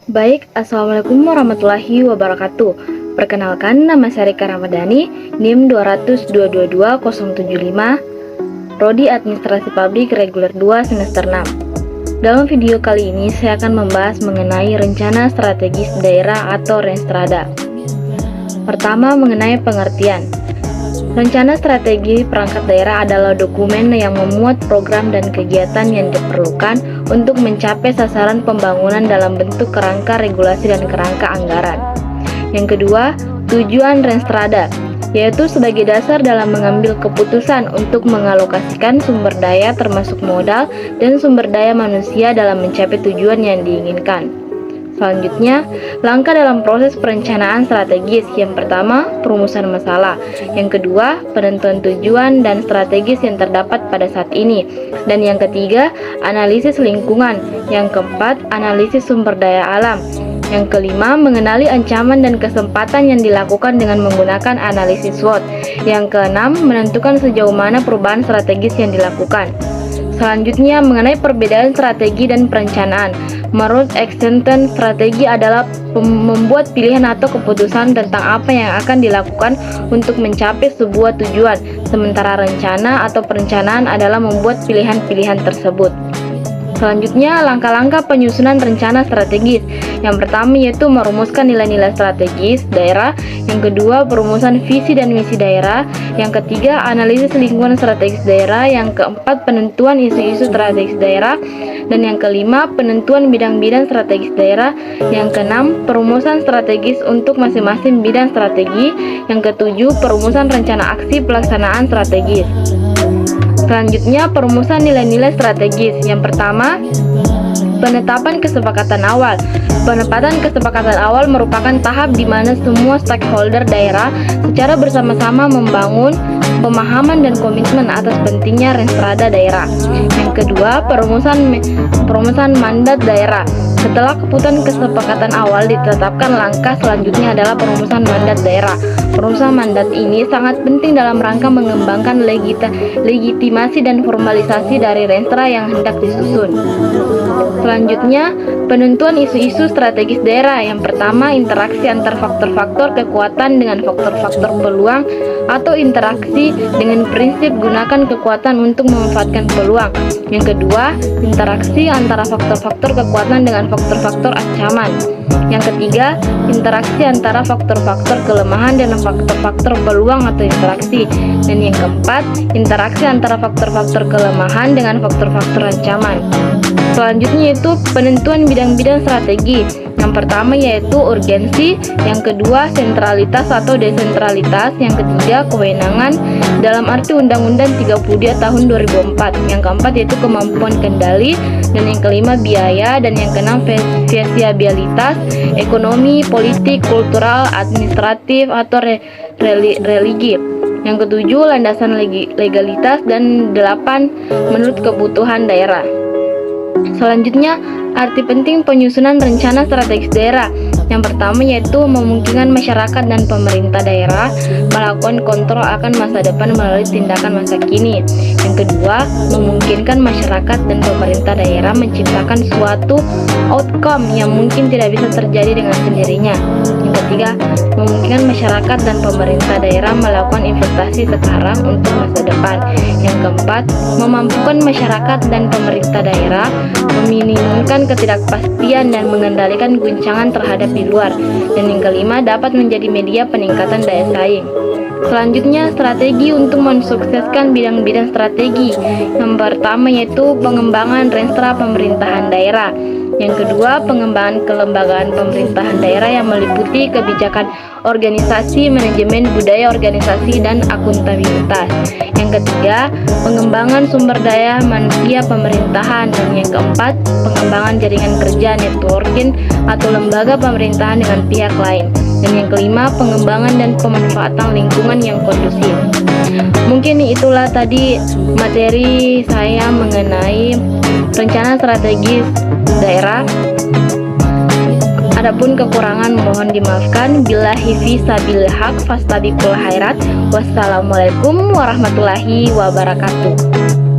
Baik, Assalamualaikum warahmatullahi wabarakatuh. Perkenalkan, nama saya Rika Ramadhani, NIM 2022075, Prodi Administrasi Publik Reguler 2 semester 6. Dalam video kali ini, saya akan membahas mengenai rencana strategis daerah atau Renstrada. Pertama, mengenai pengertian. Rencana strategi perangkat daerah adalah dokumen yang memuat program dan kegiatan yang diperlukan untuk mencapai sasaran pembangunan dalam bentuk kerangka regulasi dan kerangka anggaran. Yang kedua, tujuan Renstrada, yaitu sebagai dasar dalam mengambil keputusan untuk mengalokasikan sumber daya termasuk modal dan sumber daya manusia dalam mencapai tujuan yang diinginkan. Selanjutnya, langkah dalam proses perencanaan strategis. Yang pertama, perumusan masalah. Yang kedua, penentuan tujuan dan strategis yang terdapat pada saat ini. Dan yang ketiga, analisis lingkungan. Yang keempat, analisis sumber daya alam. Yang kelima, mengenali ancaman dan kesempatan yang dilakukan dengan menggunakan analisis SWOT. Yang keenam, menentukan sejauh mana perubahan strategis yang dilakukan. Selanjutnya, mengenai perbedaan strategi dan perencanaan. Menurut Extenton, strategi adalah membuat pilihan atau keputusan tentang apa yang akan dilakukan untuk mencapai sebuah tujuan, sementara rencana atau perencanaan adalah membuat pilihan-pilihan tersebut. Selanjutnya, langkah-langkah penyusunan rencana strategis. Yang pertama yaitu merumuskan nilai-nilai strategis daerah. Yang kedua, perumusan visi dan misi daerah. Yang ketiga, analisis lingkungan strategis daerah. Yang keempat, penentuan isu-isu strategis daerah. Dan yang kelima, penentuan bidang-bidang strategis daerah. Yang keenam, perumusan strategis untuk masing-masing bidang strategi. Yang ketujuh, perumusan rencana aksi pelaksanaan strategis. Selanjutnya, perumusan nilai-nilai strategis. Yang pertama, penetapan kesepakatan awal. Penetapan kesepakatan awal merupakan tahap di mana semua stakeholder daerah secara bersama-sama membangun pemahaman dan komitmen atas pentingnya Renstrada daerah. Yang kedua, perumusan mandat daerah. Setelah keputusan kesepakatan awal ditetapkan, langkah selanjutnya adalah perumusan mandat daerah. Perumusan mandat ini sangat penting dalam rangka mengembangkan legitimasi dan formalisasi dari Renstra yang hendak disusun. Selanjutnya, penentuan isu-isu strategis daerah. Yang pertama, interaksi antar faktor-faktor kekuatan dengan faktor-faktor peluang atau interaksi dengan prinsip gunakan kekuatan untuk memanfaatkan peluang. Yang kedua, interaksi antara faktor-faktor kekuatan dengan faktor-faktor ancaman. Yang ketiga, interaksi antara faktor-faktor kelemahan dan faktor-faktor peluang atau interaksi. Dan yang keempat, interaksi antara faktor-faktor kelemahan dengan faktor-faktor ancaman. Selanjutnya yaitu penentuan bidang-bidang strategi. Yang pertama yaitu urgensi, yang kedua sentralitas atau desentralitas, yang ketiga kewenangan dalam arti Undang-Undang 32 tahun 2004, yang keempat yaitu kemampuan kendali, dan yang kelima biaya, dan yang keenam visibilitas, ekonomi, politik, kultural, administratif atau religi. Yang ketujuh landasan legalitas, dan 8 menurut kebutuhan daerah. Selanjutnya, arti penting penyusunan rencana strategis daerah. Yang pertama yaitu memungkinkan masyarakat dan pemerintah daerah melakukan kontrol akan masa depan melalui tindakan masa kini. Yang kedua, memungkinkan masyarakat dan pemerintah daerah menciptakan suatu outcome yang mungkin tidak bisa terjadi dengan sendirinya. Yang ketiga, memungkinkan masyarakat dan pemerintah daerah melakukan investasi sekarang untuk masa depan. Yang keempat, memampukan masyarakat dan pemerintah daerah meminimumkan ketidakpastian dan mengendalikan guncangan terhadap di luar. Dan yang kelima, dapat menjadi media peningkatan daya saing. Selanjutnya, strategi untuk mensukseskan bidang-bidang strategi. Yang pertama yaitu pengembangan Renstra pemerintahan daerah. Yang kedua, pengembangan kelembagaan pemerintahan daerah yang meliputi kebijakan organisasi, manajemen, budaya organisasi, dan akuntabilitas. Yang ketiga, pengembangan sumber daya manusia pemerintahan. Dan yang keempat, pengembangan jaringan kerja, networking, atau lembaga pemerintahan dengan pihak lain. Dan yang kelima, pengembangan dan pemanfaatan lingkungan yang kondusif. Mungkin itulah tadi materi saya mengenai rencana strategis daerah. Adapun kekurangan mohon dimaafkan. Billahi fisabilil haq fastabiqul khairat. Wassalamualaikum warahmatullahi wabarakatuh.